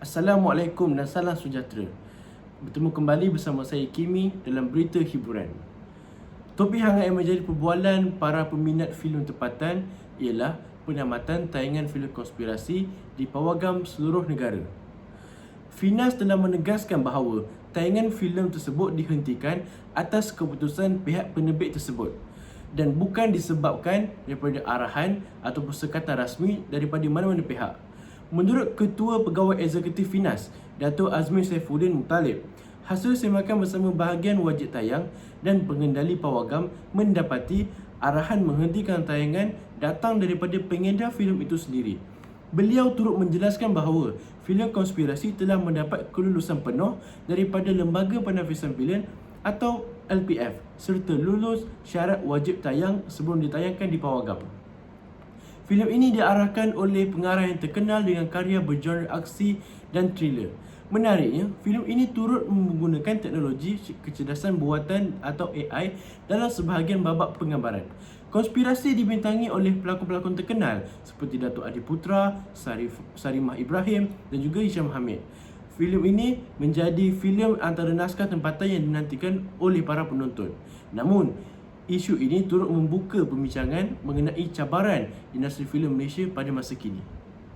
Assalamualaikum dan salam sejahtera. Bertemu kembali bersama saya Kimi dalam berita hiburan. Topik hangat yang menjadi perbualan para peminat filem tempatan ialah penamatan tayangan filem konspirasi di pawagam seluruh negara. Finas telah menegaskan bahawa tayangan filem tersebut dihentikan atas keputusan pihak penerbit tersebut dan bukan disebabkan daripada arahan ataupun sekatan rasmi daripada mana-mana pihak. Menurut Ketua Pegawai Eksekutif Finas, Dato' Azmi Saifuddin Muttalib, hasil semakan bersama bahagian wajib tayang dan pengendali pawagam mendapati arahan menghentikan tayangan datang daripada pengedar filem itu sendiri. Beliau turut menjelaskan bahawa filem konspirasi telah mendapat kelulusan penuh daripada Lembaga Penafisan Filem atau LPF serta lulus syarat wajib tayang sebelum ditayangkan di pawagam. Filem ini diarahkan oleh pengarah yang terkenal dengan karya bergenre aksi dan thriller. Menariknya, filem ini turut menggunakan teknologi kecerdasan buatan atau AI dalam sebahagian babak penggambaran. Konspirasi dibintangi oleh pelakon-pelakon terkenal seperti Dato' Adi Putra, Sarimah Ibrahim dan juga Hisham Hamid. Filem ini menjadi filem antara naskah tempatan yang dinantikan oleh para penonton. Namun, isu ini turut membuka pembincangan mengenai cabaran industri filem Malaysia pada masa kini.